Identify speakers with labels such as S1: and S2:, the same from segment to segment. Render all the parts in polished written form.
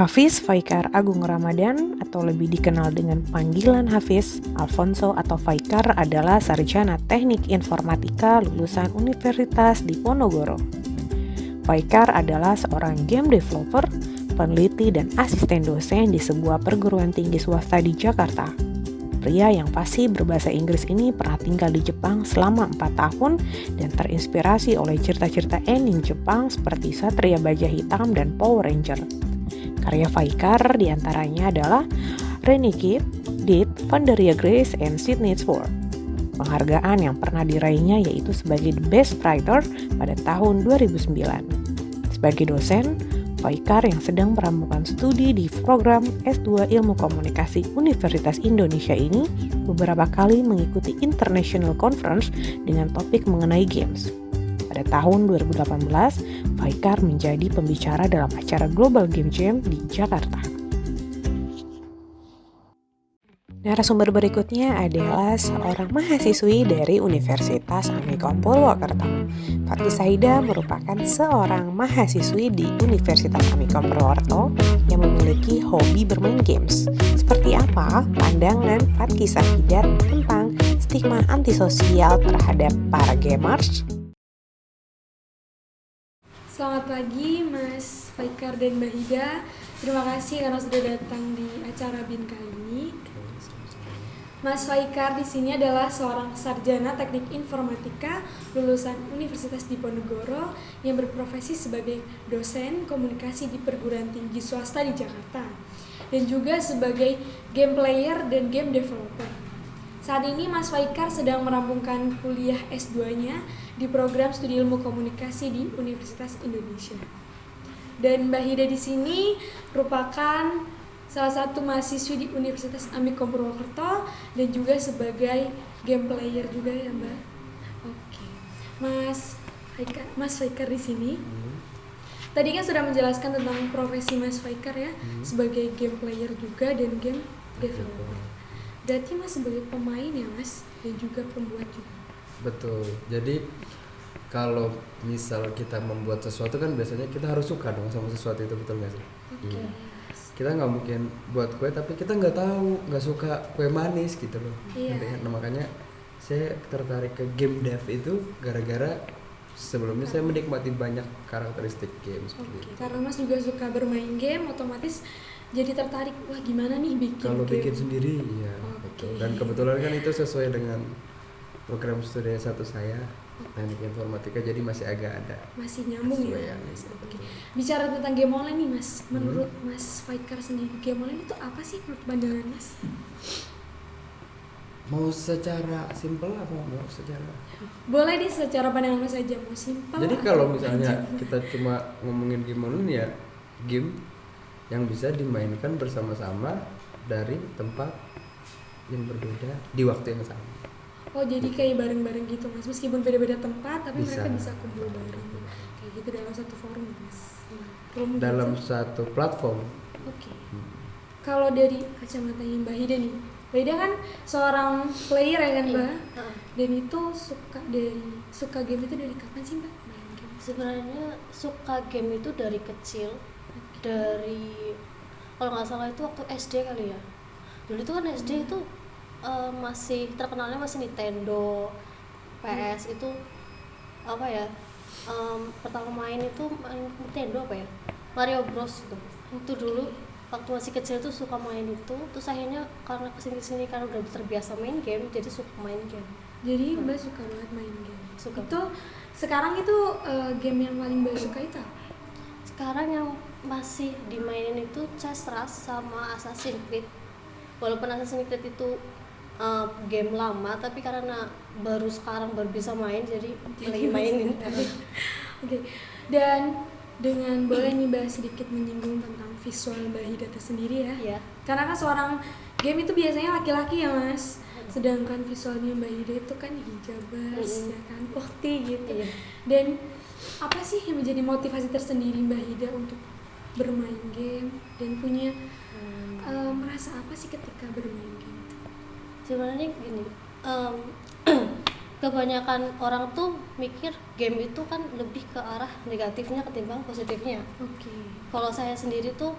S1: Hafiz Faikar Agung Ramadan atau lebih dikenal dengan panggilan Hafiz Alfonso atau Faikar adalah sarjana teknik informatika lulusan Universitas Diponegoro. Faikar adalah seorang game developer, peneliti dan asisten dosen di sebuah perguruan tinggi swasta di Jakarta. Pria yang fasih berbahasa Inggris ini pernah tinggal di Jepang selama 4 tahun dan terinspirasi oleh cerita-cerita anime Jepang seperti Satria Baja Hitam dan Power Ranger. Karya Faikar diantaranya adalah Renegade, Dead, Vandaria Grace, and Sydney Sword. Penghargaan yang pernah diraihnya yaitu sebagai The Best Writer pada tahun 2009. Sebagai dosen, Faikar yang sedang merampungan studi di program S2 Ilmu Komunikasi Universitas Indonesia ini beberapa kali mengikuti International Conference dengan topik mengenai games. Pada tahun 2018, Faikar menjadi pembicara dalam acara Global Game Jam di Jakarta. Narasumber berikutnya adalah seorang mahasiswi dari Universitas Amikom Purwokerto. Fatki Saida merupakan seorang mahasiswi di Universitas Amikom Purwokerto yang memiliki hobi bermain games. Seperti apa pandangan Fatki Saida tentang stigma antisosial terhadap para gamers?
S2: Selamat pagi Mas Faikar dan Mbak Hida. Terima kasih karena sudah datang di acara BIN kali ini. Mas Faikar di sini adalah seorang sarjana teknik informatika lulusan Universitas Diponegoro yang berprofesi sebagai dosen komunikasi di perguruan tinggi swasta di Jakarta dan juga sebagai game player dan game developer. Saat ini Mas Faikar sedang merampungkan kuliah S2-nya di program Studi Ilmu Komunikasi di Universitas Indonesia. Dan Mbak Hida di sini merupakan salah satu mahasiswi di Universitas Amikom Purwokerto dan juga sebagai game player juga ya Mbak. Oke, Mas Faikar di sini. Tadi kan sudah menjelaskan tentang profesi Mas Faikar ya, sebagai game player juga dan game developer. Berarti Mas sebagai pemain ya Mas dan juga pembuat juga.
S3: Betul. Jadi kalau misal kita membuat sesuatu kan biasanya kita harus suka dong sama sesuatu itu, betul nggak sih?
S2: Oke.
S3: Kita nggak mungkin buat kue tapi kita nggak suka kue manis gitu loh.
S2: Iya.
S3: Nah, makanya saya tertarik ke game dev itu gara-gara sebelumnya saya menikmati banyak karakteristik game seperti itu.
S2: Karena Mas juga suka bermain game, otomatis jadi tertarik, wah gimana nih bikin
S3: kalau
S2: game.
S3: bikin sendiri ya. Betul. Dan kebetulan kan itu sesuai dengan program studi S1 saya, teknik informatika, jadi masih agak ada
S2: masih nyambung ya.
S3: Oke.
S2: Bicara tentang game online nih Mas, menurut Mas Faikar sendiri game online itu apa sih menurut pandangan Mas?
S3: Mau secara simpel apa mau secara?
S2: Boleh deh secara pandangan Mas aja, mau simpel.
S3: Jadi kalau misalnya kita cuma ngomongin game online ya game yang bisa dimainkan bersama-sama dari tempat yang berbeda di waktu yang sama.
S2: Oh jadi kayak bareng-bareng gitu Mas, meskipun beda-beda tempat tapi
S3: Bisa.
S2: mereka bisa kumpul bareng kayak gitu dalam satu forum Mas.
S3: Dalam
S2: gitu.
S3: satu platform.
S2: Oke. Kalau dari kacamata Mbak Hida nih, Mbak Hida kan seorang player ya kan Mbak? Dan itu suka game itu dari kapan sih Mbak main game?
S4: Sebenarnya suka game itu dari kecil, dari kalau nggak salah itu waktu SD kali ya. Dulu itu kan SD itu masih terkenalnya masih Nintendo, PS itu apa ya? Pertama main itu main Nintendo apa ya? Mario Bros itu. Itu dulu waktu masih kecil tuh suka main itu, terus akhirnya karena kesini karena udah terbiasa main game, jadi suka main game.
S2: Jadi Mbak suka banget main game.
S4: Suka.
S2: Itu sekarang itu game yang paling Mbak suka itu apa?
S4: Sekarang yang masih dimainin itu Chess Rush sama Assassin's Creed. Walaupun Assassin's Creed itu game lama, tapi karena baru bisa main, jadi lagi mainin.
S2: Oke. Dan dengan boleh nih Mbak sedikit menyinggung tentang visual Mbak Hida tersendiri ya.
S4: Iya.
S2: Karena kan seorang game itu biasanya laki-laki ya Mas. Sedangkan visualnya Mbak Hida itu kan hijabers, ya kan, ukti gitu.
S4: Iya.
S2: Dan apa sih yang menjadi motivasi tersendiri Mbak Hida untuk bermain game dan punya merasa apa sih ketika bermain game?
S4: Sebenarnya gini, kebanyakan orang tuh mikir game itu kan lebih ke arah negatifnya ketimbang positifnya.
S2: Oke.
S4: Kalau saya sendiri tuh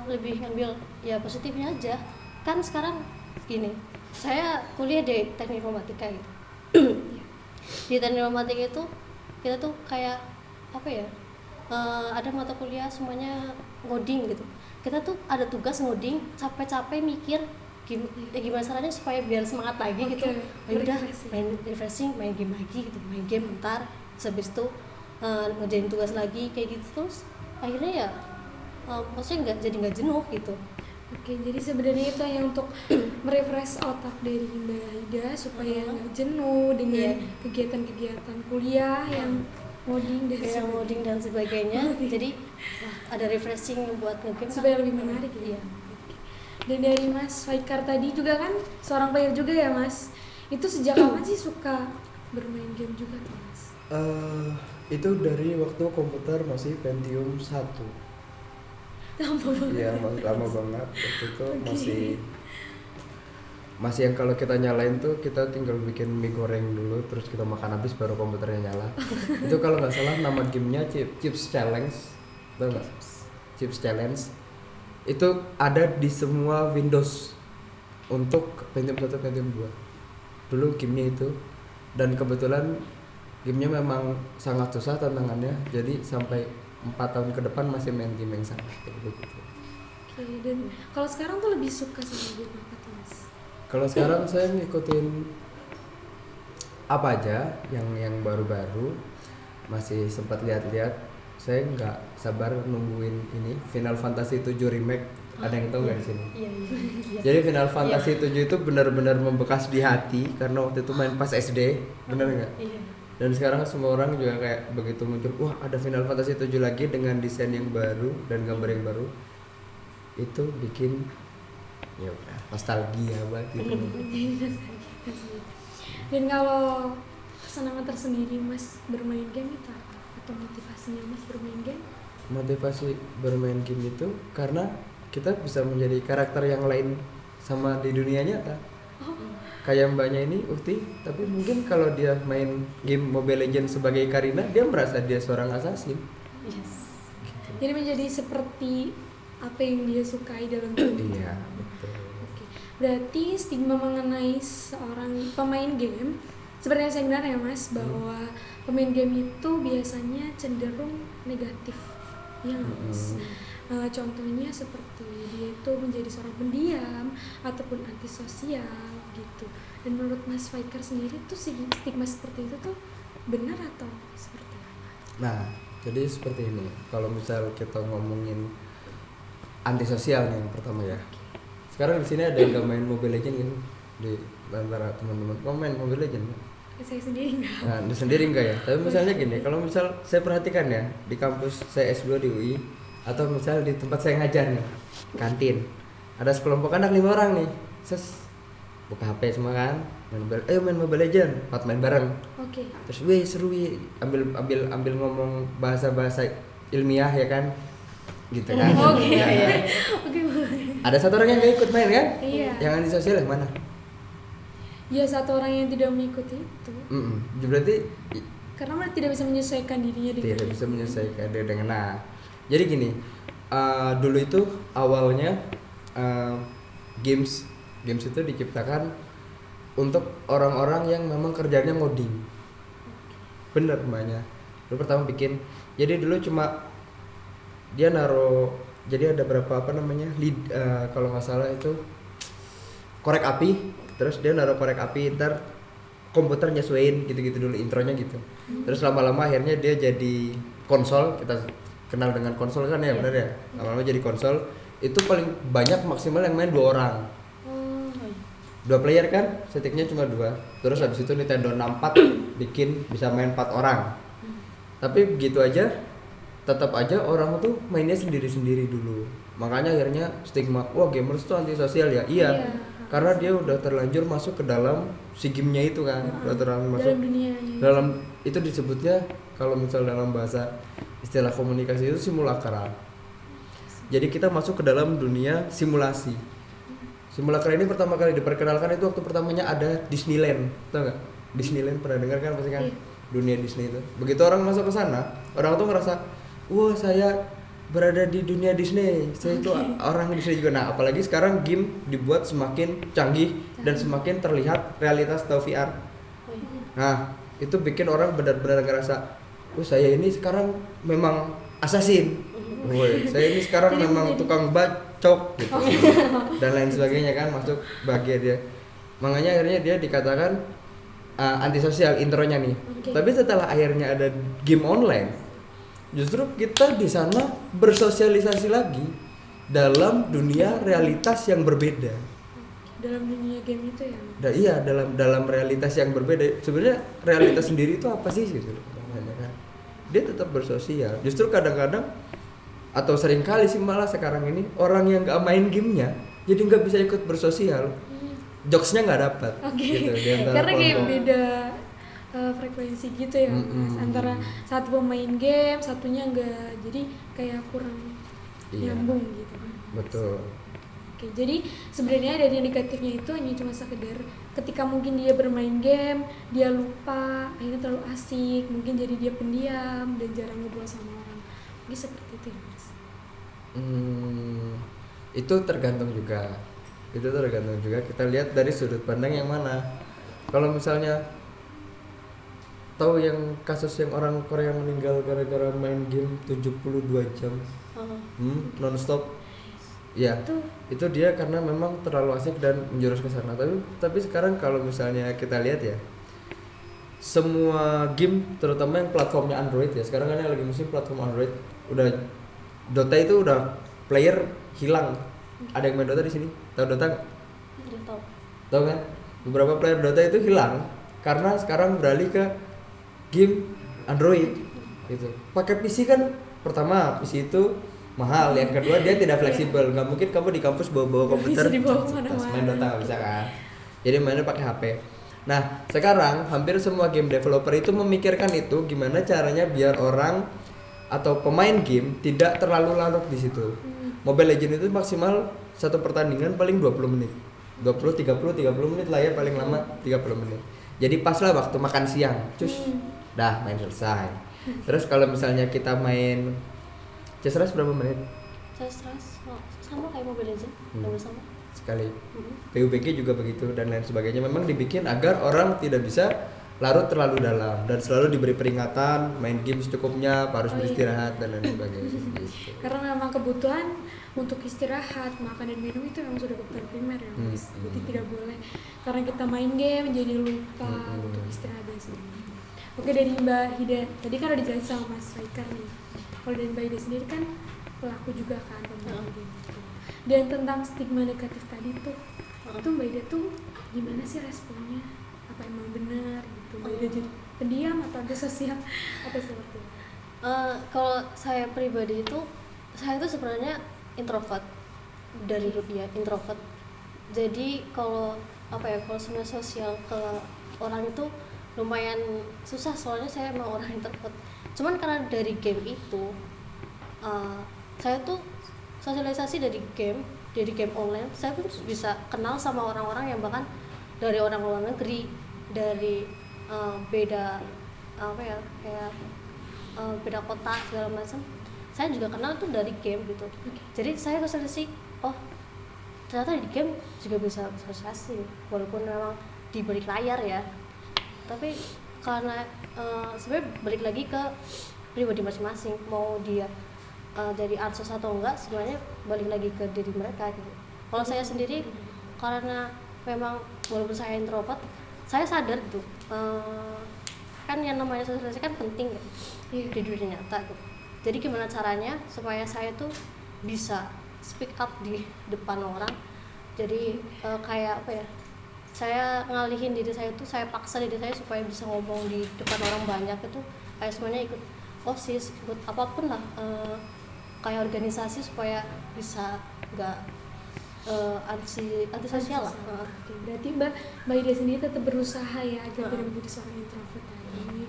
S4: lebih ngambil ya positifnya aja. Kan sekarang gini, saya kuliah di teknik informatika gitu. Di teknik informatika itu kita tuh kayak apa ya, ada mata kuliah semuanya ngoding gitu. Kita tuh ada tugas ngoding, capek-capek mikir gimana caranya supaya biar semangat lagi gitu. Ya udah main refreshing, main game lagi gitu, main game bentar, habis itu ngerjain tugas lagi kayak gitu terus akhirnya ya maksudnya nggak jenuh gitu.
S2: Oke, jadi sebenarnya itu hanya untuk merefresh otak dari Mbak Hida supaya nggak jenuh dengan kegiatan-kegiatan kuliah yang ngoding dan
S4: Yang ngoding dan sebagainya. Jadi ada refreshing buat ngegame
S2: supaya lebih menarik ya.
S4: Iya.
S2: Dan dari Mas Faikar tadi juga kan seorang player juga ya Mas. Itu sejak kapan sih suka bermain game juga tuh Mas?
S3: Itu dari waktu komputer masih Pentium 1.
S2: Lama banget.
S3: Iya, masih lama banget. Waktu itu masih yang kalau kita nyalain tuh kita tinggal bikin mie goreng dulu terus kita makan habis baru komputernya nyala. Itu kalau nggak salah nama gamenya Chips Challenge, tahu nggak? Chips Challenge itu ada di semua Windows untuk Pentium 1, Pentium 2 dulu gamenya itu, dan kebetulan gamenya memang sangat susah tantangannya, jadi sampai 4 tahun ke depan masih main game yang sama begitu.
S2: Oke, dan kalau sekarang tuh lebih suka sama game apa tuh Mas?
S3: Kalau sekarang saya ngikutin apa aja yang baru-baru, masih sempat lihat-lihat. Saya nggak sabar nungguin ini Final Fantasy 7 Remake. Ada yang tahu nggak di sini?
S4: Iya.
S3: Jadi Final Fantasy 7 itu benar-benar membekas di hati karena waktu itu main pas SD, benar nggak?
S4: Iya.
S3: Dan sekarang semua orang juga kayak begitu muncul, wah ada Final Fantasy 7 lagi dengan desain yang baru dan gambar yang baru, itu bikin ya udah nostalgia banget gitu.
S2: Dan kalau kesenangan tersendiri Mas bermain game itu apa? Atau motivasinya Mas bermain game?
S3: Motivasi bermain game itu karena kita bisa menjadi karakter yang lain sama di dunia nyata. Kayak mbaknya ini Ukti, tapi mungkin kalau dia main game Mobile Legends sebagai Karina, dia merasa dia seorang assassin.
S4: Yes.
S2: Jadi menjadi seperti apa yang dia sukai dalam game.
S3: Iya, betul.
S2: Oke. Berarti stigma mengenai seorang pemain game seperti yang saya dengar ya Mas, bahwa pemain game itu biasanya cenderung negatif. Ya Mas. Contohnya seperti dia itu menjadi seorang pendiam ataupun antisosial gitu. Dan menurut Mas Faikar sendiri tuh stigma seperti itu tuh benar atau seperti apa?
S3: Nah, jadi seperti ini. Kalau misal kita ngomongin antisosial nih yang pertama ya. Sekarang di sini ada yang gak main Mobile Legends gitu di antara teman-teman. Kamu main Mobile Legends?
S2: Saya sendiri enggak.
S3: Nah, di sendiri enggak ya. Tapi misalnya gini, kalau misal saya perhatikan ya di kampus saya S2 di UI atau misal di tempat saya ngajar nih, kantin. Ada sekelompok anak 5 orang nih. Buka HP semua kan, ayo main Mobile Legends, main bareng.
S2: Oke.
S3: Terus seru ambil ngomong bahasa ilmiah ya kan, gitu kan.
S2: Oke.
S3: Ya,
S2: Oke, boleh.
S3: ada satu orang yang gak ikut main kan,
S2: Iya.
S3: yang antisosial yang mana?
S2: Ya satu orang yang tidak mengikuti itu.
S3: Berarti
S2: Karena mereka tidak bisa menyesuaikan dirinya dengan
S3: tidak bisa menyelesaikan dia dengan. Nah, jadi gini, dulu itu awalnya games itu diciptakan untuk orang-orang yang memang kerjanya ngoding. Bener mbaknya. Dulu pertama bikin, jadi dulu cuma dia naruh, jadi ada berapa kalau nggak salah itu korek api, terus dia naruh korek api, ntar komputer nyesuaiin gitu-gitu dulu intronya gitu. Terus lama-lama akhirnya dia jadi konsol, kita kenal dengan konsol kan ya, benar ya. Lama-lama jadi konsol, itu paling banyak maksimal yang main 2 orang. 2 player kan, settingnya cuma 2. Terus habis itu Nintendo 64 bikin bisa main 4 orang. Tapi begitu aja, tetap aja orang tuh mainnya sendiri-sendiri dulu. Makanya akhirnya stigma, wah gamers tuh antisosial ya. Iya. Karena dia udah terlanjur masuk ke dalam si gamenya itu kan. Udah terlanjur masuk
S2: dalam dunianya.
S3: Dalam itu disebutnya kalau misal dalam bahasa istilah komunikasi itu simulacra. Jadi kita masuk ke dalam dunia simulasi. Simulacra ini pertama kali diperkenalkan itu waktu pertamanya ada Disneyland, tau nggak? Disneyland pernah dengar kan pasti kan? Dunia Disney itu. Begitu orang masuk ke sana, orang tuh ngerasa, wah saya berada di dunia Disney. Saya itu orang Disney juga. Nah, apalagi sekarang game dibuat semakin canggih dan semakin terlihat realitas atau VR. Nah, itu bikin orang benar-benar ngerasa, saya ini sekarang memang assassin. Woi, saya ini sekarang memang tukang bacok gitu. Dan lain sebagainya kan masuk bagian dia. Makanya akhirnya dia dikatakan antisosial intronya nih. Tapi setelah akhirnya ada game online, justru kita di sana bersosialisasi lagi dalam dunia realitas yang berbeda.
S2: Dalam dunia game itu ya.
S3: Iya, dalam realitas yang berbeda. Sebenarnya realitas sendiri itu apa sih gitu? Kan? Dia tetap bersosial. Justru kadang-kadang atau seringkali sih malah sekarang ini orang yang nggak main gamenya jadi nggak bisa ikut bersosial. Jokesnya nggak dapat. Gitu,
S2: karena kayak beda frekuensi gitu ya, Mas. Antara satu pemain game, satunya enggak. Jadi kayak kurang nyambung gitu.
S3: Betul.
S2: Oke, jadi sebenarnya dari negatifnya itu hanya cuma sekedar ketika mungkin dia bermain game, dia lupa, akhirnya terlalu asik, mungkin jadi dia pendiam dan jarang ngobrol sama orang. Mungkin seperti itu ya, Mas.
S3: Itu tergantung juga. Kita lihat dari sudut pandang yang mana. Kalau misalnya tahu yang kasus yang orang Korea meninggal gara-gara main game 72 jam non-stop. Ya, itu dia karena memang terlalu asik dan menjurus ke sana. Tapi sekarang kalau misalnya kita lihat ya, semua game terutama yang platformnya Android ya, sekarang kan yang lagi musim platform Android, udah Dota itu udah player hilang. Ada yang main Dota di sini? Tahu Dota? Tahu kan? Beberapa player Dota itu hilang karena sekarang beralih ke game Android gitu. Pakai PC kan, pertama PC itu mahal, yang kedua dia tidak fleksibel, nggak mungkin kamu di kampus bawa komputer main Dota, nggak bisa kan, jadi mainnya pakai HP. Nah sekarang hampir semua game developer itu memikirkan itu gimana caranya biar orang atau pemain game tidak terlalu larut di situ. Mobile Legends itu maksimal satu pertandingan paling 20 menit, 30 menit lah ya, paling lama 30 menit. Jadi pas lah waktu makan siang, dah main selesai. Terus kalau misalnya kita main Chess berapa menit?
S4: Chess sama kayak Mobile Legends, hampir sama.
S3: Sekali. PUBG juga begitu dan lain sebagainya. Memang dibikin agar orang tidak bisa larut terlalu dalam dan selalu diberi peringatan, main game secukupnya, harus beristirahat dan lain sebagainya. Gitu.
S2: Karena memang kebutuhan untuk istirahat, makan dan minum itu memang sudah kebutuhan primer ya, Mas. Jadi tidak boleh karena kita main game jadi lupa untuk istirahat dan sebagainya. Oke, dari Mbak Hida, tadi kan udah dijelasin sama Mas Faikar nih. Kalau dari Mbak Hida sendiri kan pelaku juga kan pemain game gitu. Dan tentang stigma negatif tadi tuh, itu Mbak Hida tuh gimana sih responnya? Apa emang benar gitu? Mbak Hida jadi pendiam atau antisosial atau seperti itu?
S4: Kalau saya pribadi itu, saya itu sebenarnya introvert dari dunia introvert. Jadi kalau kalau sebenarnya sosial ke orang itu lumayan susah, soalnya saya emang orang introvert. Cuman karena dari game itu saya tuh sosialisasi dari game online, saya pun bisa kenal sama orang-orang yang bahkan dari orang luar negeri, dari beda beda kota segala macam. Saya juga kenal tuh dari game gitu. Jadi saya sosialisasi, ternyata di game juga bisa sosialisasi walaupun memang di balik layar ya. Tapi karena sebenarnya balik lagi ke pribadi masing-masing, mau dia jadi ansos atau enggak, sebenarnya balik lagi ke diri mereka gitu. Kalau saya sendiri, karena memang walaupun saya introvert, saya sadar gitu, kan yang namanya sosialisasi kan penting ya di dunia nyata gitu. Jadi gimana caranya supaya saya tuh bisa speak up di depan orang. Jadi saya ngalihin diri saya tuh, saya paksa diri saya supaya bisa ngomong di depan orang banyak itu, kayak semuanya ikut OSIS, ikut apapun lah, kayak organisasi supaya bisa nggak antisosial lah.
S2: Berarti Mbak Ida sendiri tetap berusaha ya agar tidak menjadi seorang introvert tadi,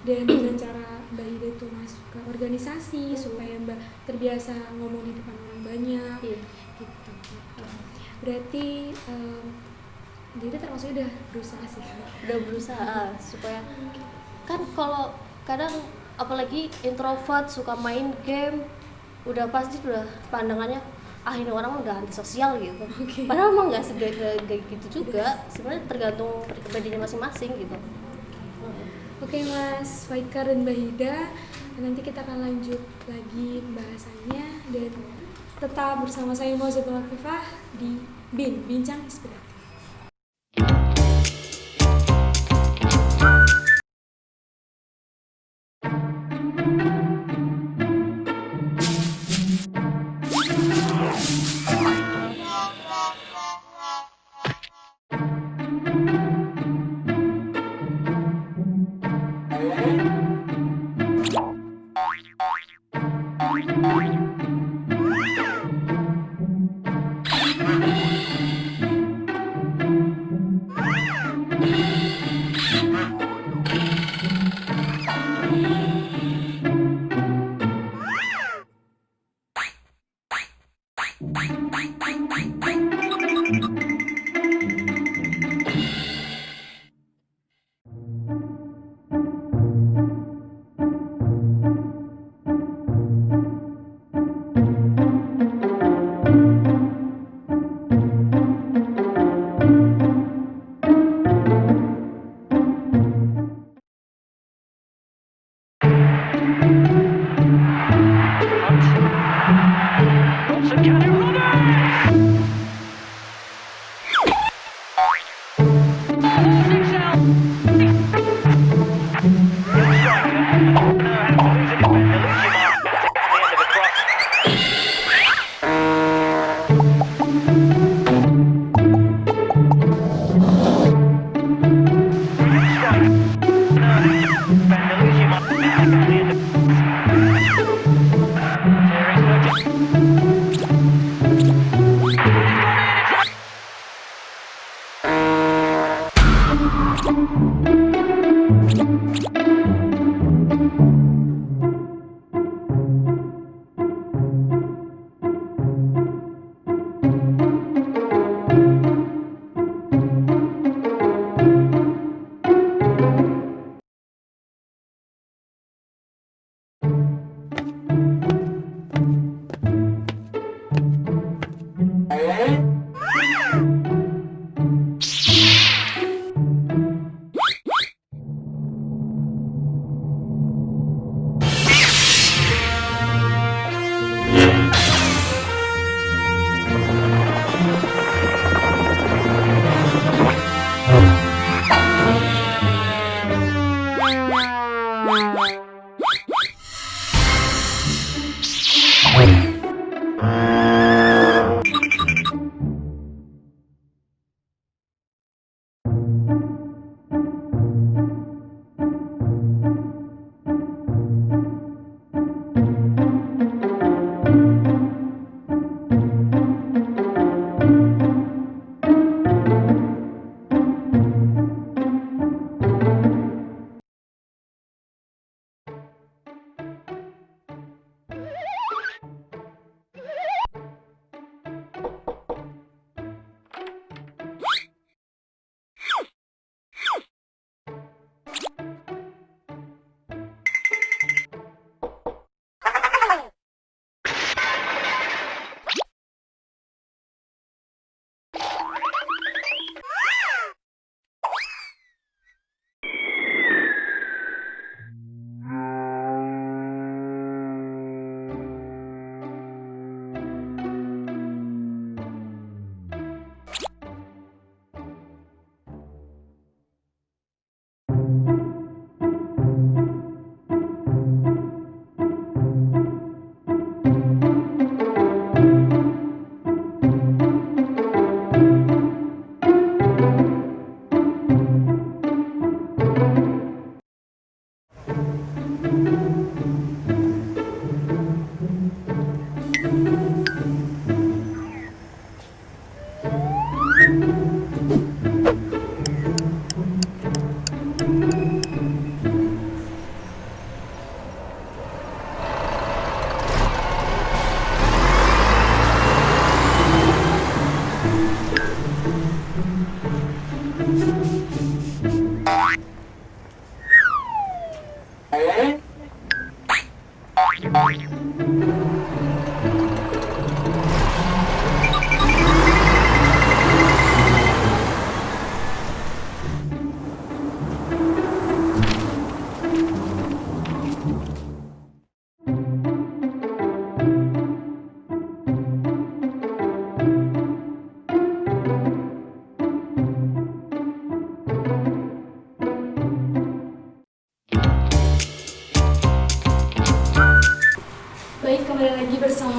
S2: dan dengan cara Mbak Ida itu masuk ke organisasi supaya Mbak terbiasa ngomong di depan orang banyak, gitu. Berarti Mbak Ida termasuk udah berusaha sih.
S4: Udah berusaha supaya kan kalau kadang apalagi introvert suka main game, udah pasti udah pandangannya ini orang udah antisosial gitu.
S2: Oke.
S4: Padahal emang nggak kayak gitu juga. Sebenarnya tergantung pribadinya masing-masing gitu.
S2: Oke Mas Faikar dan Mbak Hida, nanti kita akan lanjut lagi pembahasannya dan tetap bersama saya Mauzatul Latifah di Bincang Inspiratif.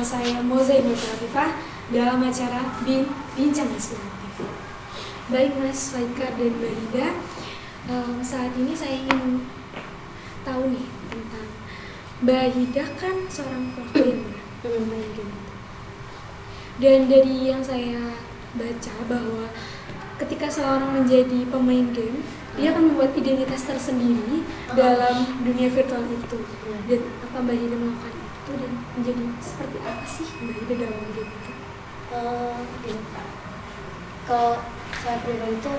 S2: bersama saya Moza Ibnu Latifah dalam acara Bincang Inspiratif. Baik Mas Faikar dan Mbak Ida, saat ini saya ingin tahu nih tentang Mbak Ida kan seorang pro player main game. Dan dari yang saya baca bahwa ketika seorang menjadi pemain game, dia akan membuat identitas tersendiri dalam dunia virtual itu. Dan apa Mbak Ida melakukan itu dan menjadi seperti apa sih Mbak Ida dalam game itu?
S4: Kalau saya pribadi itu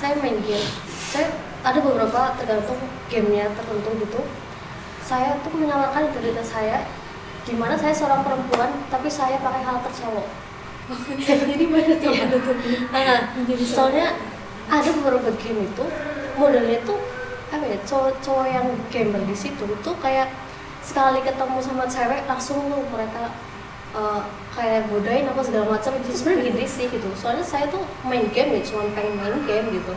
S4: saya main game. Saya ada beberapa tergantung gamenya tertentu gitu. Saya tuh menawarkan identitas saya, di mana saya seorang perempuan tapi saya pakai karakter cowok.
S2: Jadi banyak tuh
S4: Soalnya ada beberapa game itu modelnya tuh apa ya, cowok yang gamer di situ itu kayak sekali ketemu sama cewek langsung tuh mereka kayak godain apa segala macam. Itu sebenarnya bikin risih gitu. Soalnya saya tuh main game ya cuma pengen main game gitu,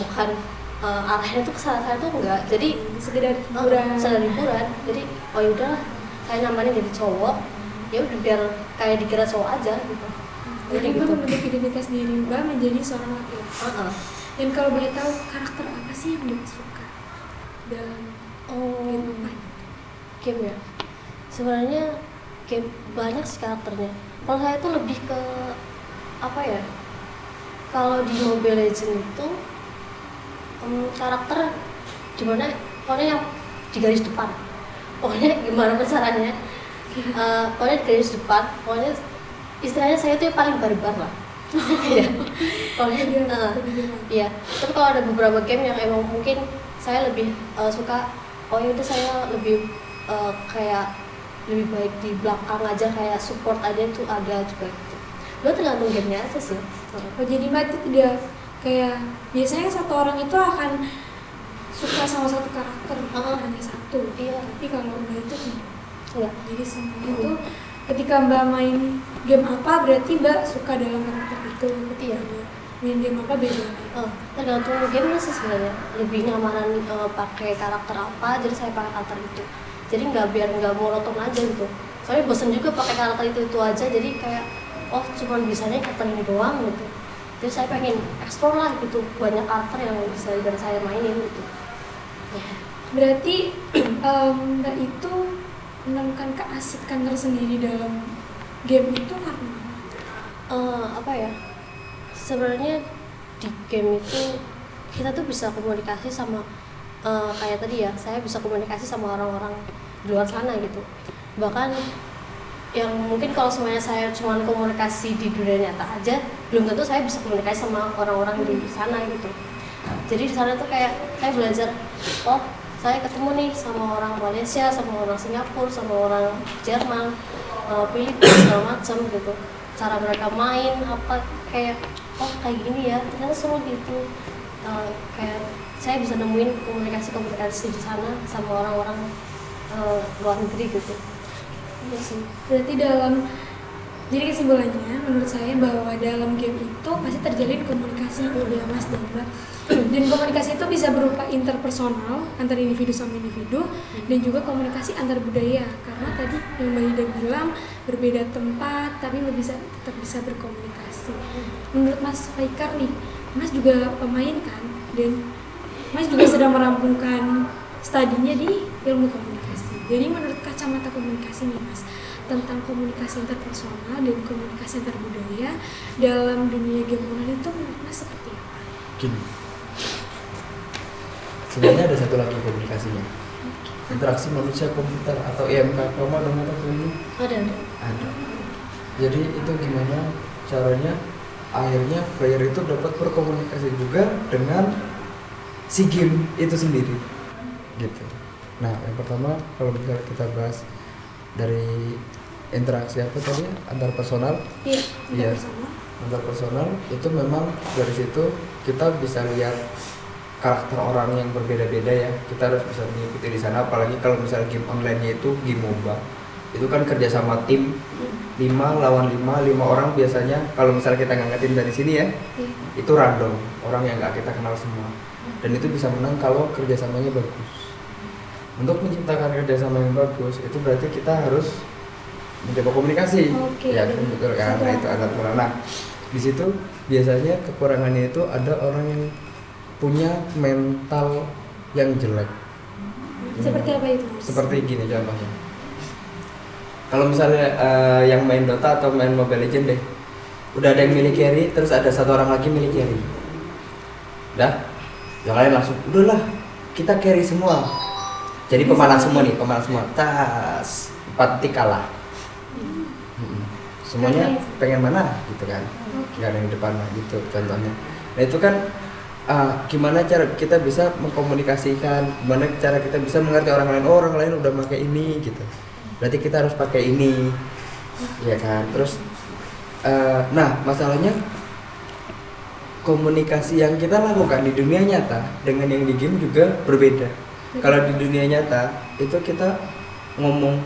S4: bukan arahnya tuh kesana saya tuh enggak. Jadi
S2: sekedar hiburan.
S4: Jadi oh yaudahlah saya nyamanin jadi cowok, ya udah biar kayak dikira cowok aja gitu.
S2: Jadi Mbak membentuk identitas diri Mbak menjadi seorang laki-laki. Dan kalau boleh tahu karakter apa sih yang Mbak suka dalam game apa?
S4: Game ya, sebenarnya game banyak sih karakternya. Kalau saya tuh lebih ke apa ya, kalau di Mobile Legends itu karakter gimana, pokoknya yang di garis depan, pokoknya gimana caranya, pokoknya di garis depan, pokoknya istilahnya saya tuh yang paling barbar lah. Iya, pokoknya iya. Tapi kalau ada beberapa game yang emang mungkin saya lebih suka, oh itu saya lebih kayak lebih baik di belakang aja, kayak support aja tuh ada juga gitu. Lo tergantung gamenya aja sih.
S2: Oh jadi Mbak itu tidak kayak biasanya satu orang itu akan suka sama satu karakter, hanya satu.
S4: Iya.
S2: Tapi kalau Mbak itu
S4: Enggak.
S2: jadi semua itu ketika Mbak main game apa berarti Mbak suka dalam karakter itu. Ketika Mbak main game apa beda.
S4: Tergantung gamenya sih sebenarnya. Lebih nyamanan pakai karakter apa, jadi saya pakai karakter itu. Jadi biar nggak monoton aja gitu. Soalnya bosan juga pakai karakter itu aja. Jadi kayak oh cuman bisanya karakter ini doang gitu. Jadi saya pengen explore lah gitu, banyak karakter yang bisa saya mainin gitu.
S2: Berarti Mbak itu menemukan keasikan tersendiri dalam game itu karena
S4: apa ya? Sebenarnya di game itu kita tuh bisa komunikasi sama kayak tadi ya, saya bisa komunikasi sama orang-orang di luar sana gitu. Bahkan yang mungkin kalau semuanya saya cuma komunikasi di dunia nyata aja, belum tentu saya bisa komunikasi sama orang-orang di sana gitu. Jadi di sana tuh kayak saya belajar, oh saya ketemu nih sama orang Malaysia, sama orang Singapura, sama orang Jerman, Filipina segala macam gitu. Cara mereka main apa kayak oh kayak gini ya, ternyata seru gitu. Kayak saya bisa nemuin komunikasi di sana sama orang-orang luar negeri gitu. Iya sih.
S2: Berarti jadi kesimpulannya menurut saya bahwa dalam game itu pasti terjalin komunikasi ya Mas dan Mbak. Dan komunikasi itu bisa berupa interpersonal antar individu sama individu dan juga komunikasi antar budaya, karena tadi yang Mbak Ida bilang berbeda tempat tapi tetap bisa berkomunikasi. Menurut Mas Faikar nih, Mas juga pemain kan, dan Mas juga sedang merampungkan studinya di ilmu komunikasi. Jadi menurut kacamata komunikasi nih Mas, tentang komunikasi interpersonal dan komunikasi antar budaya dalam dunia game online itu menurut Mas seperti apa?
S3: Gini, sebenarnya ada satu lagi komunikasinya, interaksi manusia komputer atau IMK. Kamu ada nggak tahu ini? Ada. Jadi itu gimana caranya akhirnya player itu dapat berkomunikasi juga dengan si game itu sendiri gitu. Nah yang pertama kalau misalnya kita bahas dari interaksi apa tadi, antar personal. Iya, antar personal itu memang dari situ kita bisa lihat karakter orang yang berbeda-beda ya. Kita harus bisa mengikuti di sana, apalagi kalau misalnya game online-nya itu game MOBA. Itu kan kerja sama tim 5 lawan 5 orang biasanya. Kalau misalnya kita ngangkatin dari sini ya, itu random, orang yang nggak kita kenal semua. Dan itu bisa menang kalau kerjasamanya bagus. Untuk menciptakan kerjasama yang bagus, itu berarti kita harus mencoba komunikasi.
S2: Oke,
S3: Ya kan
S2: jadi
S3: betul kan.
S2: satu
S3: Nah, itu
S2: arah.
S3: anak kurang. Nah, di situ biasanya kekurangannya itu ada orang yang punya mental yang jelek.
S2: Seperti apa itu, Mas?
S3: Seperti gini contohnya. Kalau misalnya yang main Dota atau main Mobile Legends deh, udah ada yang milih carry, terus ada satu orang lagi milih carry. Udah, yang lain langsung, udahlah kita carry semua. Jadi pemanas semua nih, pemanas semua. Tas, 4 detik kalah. Semuanya pengen mana gitu kan, nggak ada yang depan lah gitu contohnya. Nah itu kan gimana cara kita bisa mengkomunikasikan, gimana cara kita bisa mengerti orang lain, oh orang lain udah pakai ini gitu, berarti kita harus pakai ini, ya kan. Terus nah masalahnya komunikasi yang kita lakukan di dunia nyata dengan yang di game juga berbeda. Kalau di dunia nyata itu kita ngomong,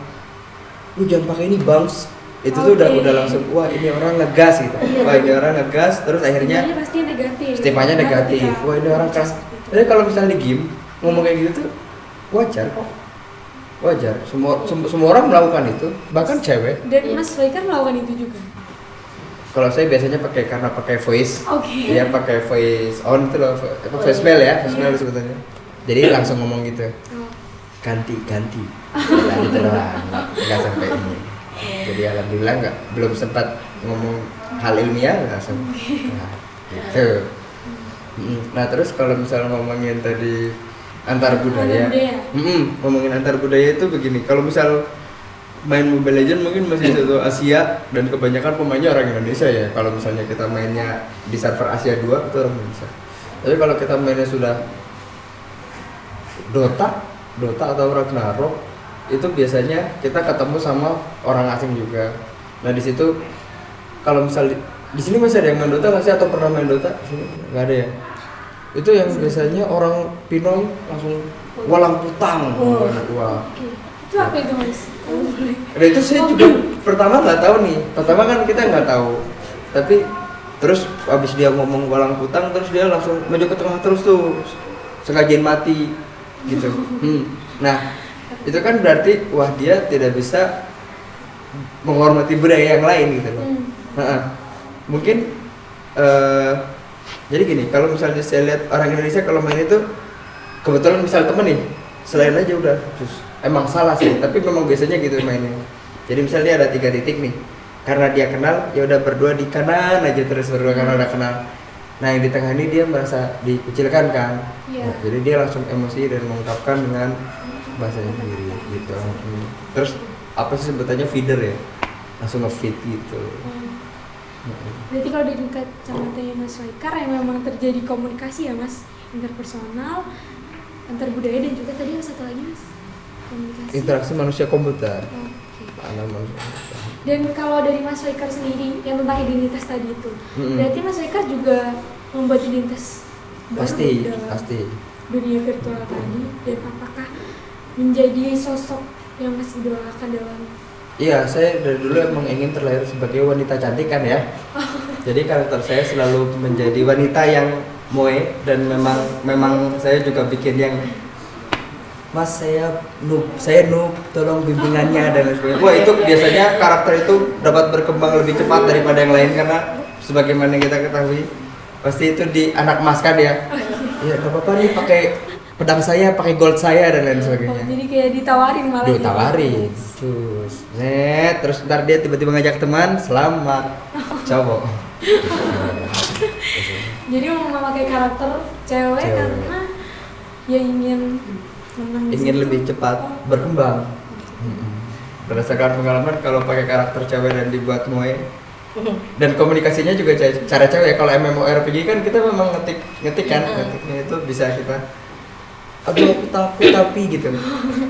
S3: lu jangan pakai ini bangs, itu tuh udah langsung wah ini orang ngegas gitu, wah ini orang ngegas, terus akhirnya
S2: Stigmanya pasti negatif.
S3: stigmanya negatif, wah ini orang keras. Tapi kalau misalnya di game ngomong kayak gitu tuh wajar kok, wajar. Semua orang melakukan itu, bahkan cewek.
S2: Dan Mas Faikar melakukan itu juga.
S3: Kalau saya biasanya karena pakai voice,
S2: Oke.
S3: ya pakai voice on itu loh, apa voicemail ya, voicemail sebetulnya. Jadi langsung ngomong gitu,
S2: Oh.
S3: ganti, ya, gitu doang, nggak sampai ini. Jadi alhamdulillah belum sempat ngomong hal ilmiah langsung. Nah, gitu. Nah terus kalau misalnya ngomongin tadi antar budaya, ngomongin antar budaya itu begini. Kalau misal main Mobile Legends mungkin masih satu Asia dan kebanyakan pemainnya orang Indonesia ya. Kalau misalnya kita mainnya di server Asia 2 itu orang Indonesia. Tapi kalau kita mainnya sudah Dota atau Ragnarok itu biasanya kita ketemu sama orang asing juga. Nah di situ kalau misal di sini masih ada yang main Dota nggak sih atau pernah main Dota? Di sini nggak ada ya. Itu yang biasanya orang Pinoy langsung walang putang. Wah.
S2: Itu apa itu, Mas?
S3: Nah itu saya juga pertama nggak tahu nih. Pertama kan kita nggak tahu. Tapi terus abis dia ngomong walang putang terus dia langsung maju ke tengah terus tuh sengajain mati gitu. Nah itu kan berarti wah dia tidak bisa menghormati budaya yang lain gitu loh. Mungkin jadi gini, kalau misalnya saya lihat orang Indonesia kalau main itu kebetulan misal temen nih selain aja udah emang salah sih, tapi memang biasanya gitu mainnya. Jadi misalnya dia ada 3 titik nih, karena dia kenal ya udah berdua di kanan aja terus berdua karena udah kenal. Nah yang di tengah ini dia merasa dikucilkan kan.
S2: Iya.
S3: Nah, jadi dia langsung emosi dan mengungkapkan dengan bahasanya sendiri gitu. Terus apa sih sebutannya feeder ya, langsung nge-feed gitu.
S2: Berarti kalau dari kacamatanya Mas Faikar yang memang terjadi komunikasi ya Mas, interpersonal, antar budaya dan juga tadi yang satu lagi Mas, komunikasi.
S3: Interaksi manusia komputer.
S2: Oke.
S3: Anak manusia.
S2: Dan kalau dari Mas Faikar sendiri yang tentang identitas tadi itu, berarti Mas Faikar juga membuat identitas
S3: Pasti,
S2: baru dalam
S3: pasti.
S2: dunia virtual tadi, dan apakah menjadi sosok yang Mas idolakan dalam?
S3: Iya, saya dari dulu emang ingin terlahir sebagai wanita cantik kan ya. Jadi karakter saya selalu menjadi wanita yang moe dan memang saya juga bikin yang Mas saya noob, tolong bimbingannya dan lain sebagainya. Wah itu biasanya karakter itu dapat berkembang lebih cepat daripada yang lain karena sebagaimana kita ketahui pasti itu di anak emas kan ya. Iya nggak apa-apa nih pakai pedang saya, pakai gold saya dan lain sebagainya.
S2: Jadi kayak ditawarin malah.
S3: Ditawarin, terus ntar dia tiba-tiba ngajak teman, selamat, cowok.
S2: Jadi mau memakai karakter cewek karena ya ingin menang di
S3: Ingin
S2: situ.
S3: lebih cepat berkembang. Berdasarkan pengalaman kalau pakai karakter cewek dan dibuat moe dan komunikasinya juga cara cewek. Kalau MMORPG kan kita memang ngetik kan, ngetiknya itu bisa kita aduh aku takut tapi gitu.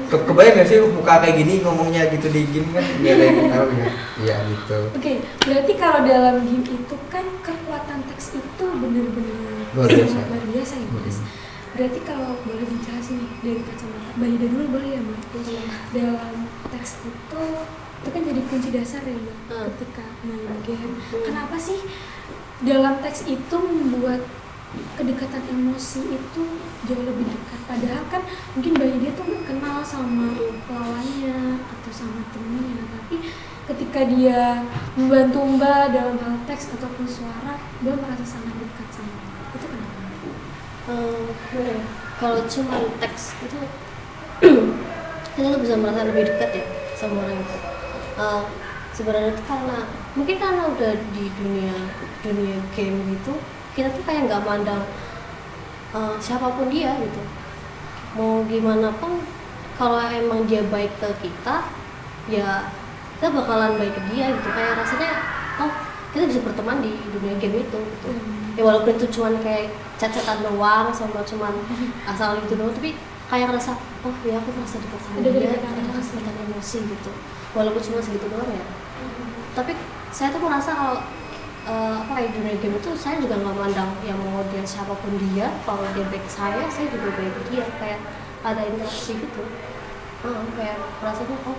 S3: Kebayang gak sih muka kayak gini ngomongnya gitu di game kan nggak ada yang tahu ya. Iya gitu.
S2: Oke, berarti kalau dalam game itu kan kekuatan teks itu benar-benar
S3: Luar biasa.
S2: sangat luar biasa ya Mas. Berarti kalau boleh dijelasin nih dari kacamata Mbak Ida dulu boleh ya Mbak? Dalam teks itu kan jadi kunci dasar ya Mbak ketika main game. Kenapa sih dalam teks itu membuat kedekatan emosi itu jauh lebih dekat? Padahal kan mungkin Mbak Ida tuh kenal sama lawannya atau sama temennya, tapi ketika dia membantu Mbak dalam hal teks ataupun suara, Mbak merasa sangat dekat sama Mbak. Itu kenapa?
S4: Gimana ya? Kalau cuma teks itu kita tuh bisa merasa lebih dekat ya sama orang itu. Sebenarnya itu karena udah di dunia game gitu, kita tuh kayak nggak mandang siapapun dia gitu. Mau gimana pun, kalau emang dia baik ke kita, ya kita bakalan baik ke dia gitu. Kayak rasanya, oh kita bisa berteman di dunia game itu gitu. Ya walaupun itu cuman kayak chat-chatan doang sama cuman asal itu doang, tapi kayak ngerasa, oh ya aku merasa dekat sama
S2: Ada
S4: dia,
S2: kedekatan
S4: ada
S2: emosi.
S4: kedekatan emosi gitu. Walaupun cuma segitu doang ya. Tapi saya tuh merasa kalau kayak dunia game itu saya juga nggak mandang yang mau dia siapapun dia, kalau dia baik saya juga baik ke dia, kayak ada interaksi gitu. Kayak rasanya, oh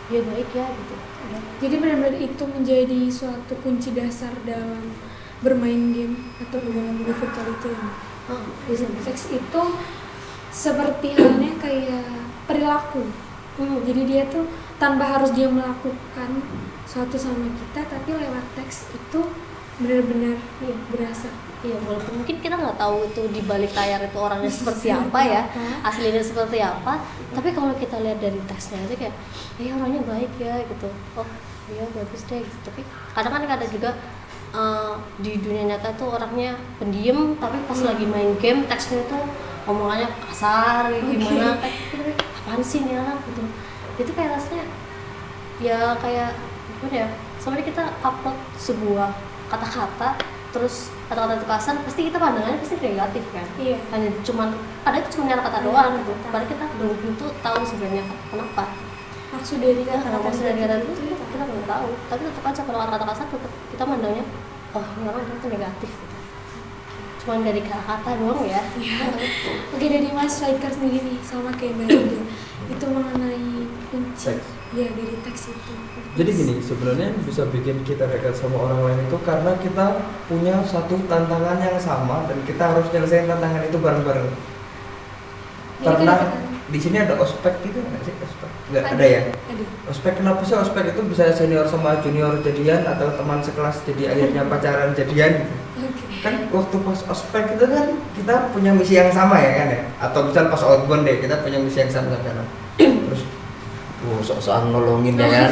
S4: dia baik ya gitu. Udah.
S2: Jadi benar-benar itu menjadi suatu kunci dasar dalam bermain game atau dalam dunia virtual itu ya. Desain teks itu seperti halnya kayak perilaku. Jadi dia tuh tanpa harus dia melakukan suatu sama kita, tapi lewat teks itu benar-benar berasa.
S4: Iya, walaupun mungkin kita nggak tahu itu di balik layar itu orangnya seperti apa ya, aslinya seperti apa. Tapi kalau kita lihat dari teksnya aja kayak, orangnya baik ya gitu. Oh iya bagus deh gitu. Tapi kadang kan ada juga di dunia nyata tuh orangnya pendiam, tapi pas lagi main game teksnya itu omongannya kasar gimana, kayak apaan sih nih anak gitu. Itu kayak rasanya ya kayak gimana ya, sampai kita upload sebuah kata-kata terus kata-kata itu kasar, pasti kita pandangannya pasti negatif kan.
S2: Iya.
S4: Hanya padahal itu cuma kata doang gitu. Padahal kita belum tentu tahu sebenarnya kenapa.
S2: Maksud dari
S4: Karena maksud dari kata itu
S2: itu
S4: kita belum tahu. Tapi tetap aja kalau kata kasar tetap kita mandangnya, oh ini orang itu negatif gitu. Cuman dari kata-kata doang ya.
S2: Oke, dari Mas Faikar sendiri nih sama kayak Mbak Ida, itu mengenai kunci
S3: Teks.
S2: ya dari teks itu.
S3: Jadi gini, sebenarnya yang bisa bikin kita dekat sama orang lain itu karena kita punya satu tantangan yang sama dan kita harus nyelesain tantangan itu bareng-bareng.
S2: Jadi
S3: Karena
S2: kedekatan.
S3: di sini ada ospek gitu nggak sih? Ospek nggak ada ya?
S2: Ada.
S3: Ospek, kenapa sih ospek itu bisa senior sama junior jadian atau teman sekelas jadi akhirnya pacaran jadian gitu?
S2: Oke.
S3: Kan waktu pas ospek itu kan kita punya misi yang sama ya kan ya, atau misal pas outbound deh kita punya misi yang sama kan, terus sok-sokan nolongin ya kan,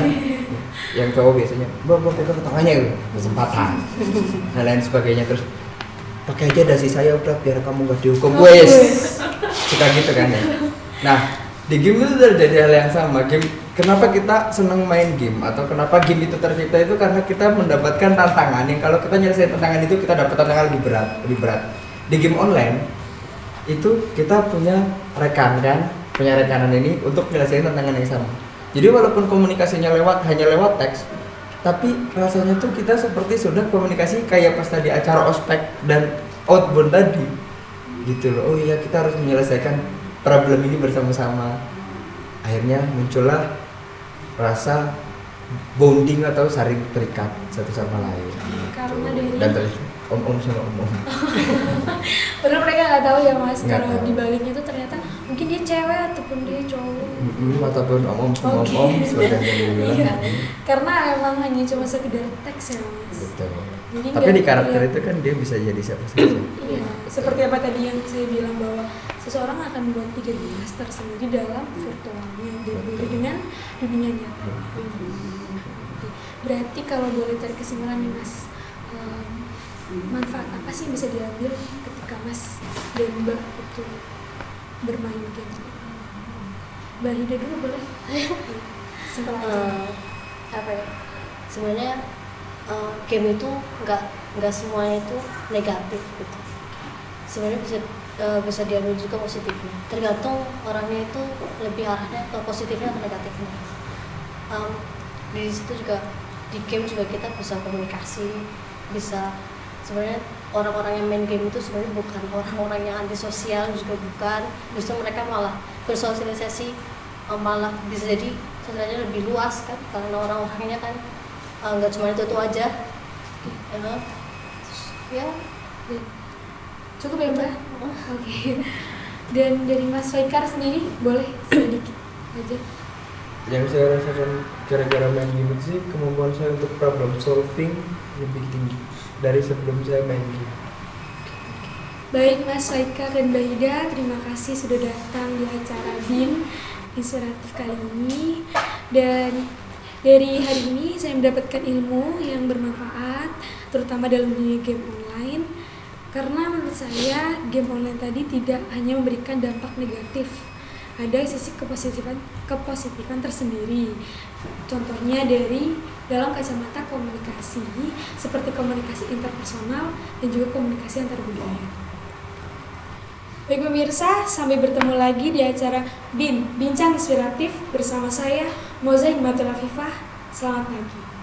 S3: yang cowok biasanya bawa pegang tangannya gitu kesempatan dan lain sebagainya, terus pakai aja dasi saya udah biar kamu gak dihukum wes, suka gitu kan ya. Nah di game itu terjadi hal yang sama. Game, kenapa kita senang main game atau kenapa game itu tercipta itu karena kita mendapatkan tantangan yang kalau kita nyelesain tantangan itu kita dapat tantangan lebih berat. Di game online itu kita punya rekan kan, punya rekanan ini untuk nyelesain tantangan yang sama. Jadi walaupun komunikasinya hanya lewat teks, tapi rasanya tuh kita seperti sudah komunikasi kayak pas tadi acara ospek dan outbound tadi gitu loh. Oh iya, kita harus menyelesaikan problem ini bersama-sama. Akhirnya muncullah rasa bonding atau saling terikat satu sama lain.
S2: Karena
S3: Gitu.
S2: dari-
S3: Dan terus om-om sama om-om.
S2: Padahal mereka nggak tahu ya Mas,
S3: Nggak
S2: kalau
S3: tahu.
S2: di baliknya tuh ternyata mungkin dia cewek ataupun dia cowok.
S3: Ataupun om-om sama
S2: Oke.
S3: om-om seperti yang tadi bilang.
S2: Iya. Karena emang hanya cuma sekedar teks ya Mas.
S3: Betul.
S2: Jadi
S3: Tapi
S2: nggak
S3: di karakter
S2: terlihat-
S3: itu kan dia bisa jadi siapa saja.
S2: Iya, seperti apa tadi yang saya bilang bahwa seseorang akan membuat identitas tersendiri dalam virtualnya berbeda dengan dunia nyata. Oke. Berarti kalau boleh tarik kesimpulan nih Mas, manfaat apa sih yang bisa diambil ketika Mas dan Mbak itu bermain game? Mbak Hida dulu boleh? Setelah
S4: Apa ya, sebenarnya game itu nggak semuanya itu negatif gitu. Sebenarnya bisa diambil juga positifnya, tergantung orangnya itu lebih arahnya ke positifnya atau negatifnya. Di situ juga, di game juga kita bisa komunikasi, bisa sebenarnya orang-orang yang main game itu sebenarnya bukan orang-orang yang antisosial, juga bukan, justru mereka malah bersosialisasi, malah bisa jadi sosialnya lebih luas kan, karena orang-orangnya kan nggak cuma itu aja. Ya
S2: cukup ya Mbak? Oke. Dan dari Mas Faikar sendiri boleh sedikit aja.
S3: yang saya rasakan gara-gara main game itu sih, kemampuan saya untuk problem solving lebih tinggi dari sebelum saya main game.
S2: Baik Mas Faikar dan Mbak Ida, terima kasih sudah datang di acara BIN Inspiratif kali ini. Dan dari hari ini saya mendapatkan ilmu yang bermanfaat, terutama dalam dunia game online. Karena menurut saya game online tadi tidak hanya memberikan dampak negatif, ada sisi kepositifan tersendiri. Contohnya dari dalam kacamata komunikasi, seperti komunikasi interpersonal dan juga komunikasi antar budaya. Baik pemirsa, sampai bertemu lagi di acara BIN Bincang Inspiratif bersama saya Moza Hikmatul Afifah. Selamat pagi.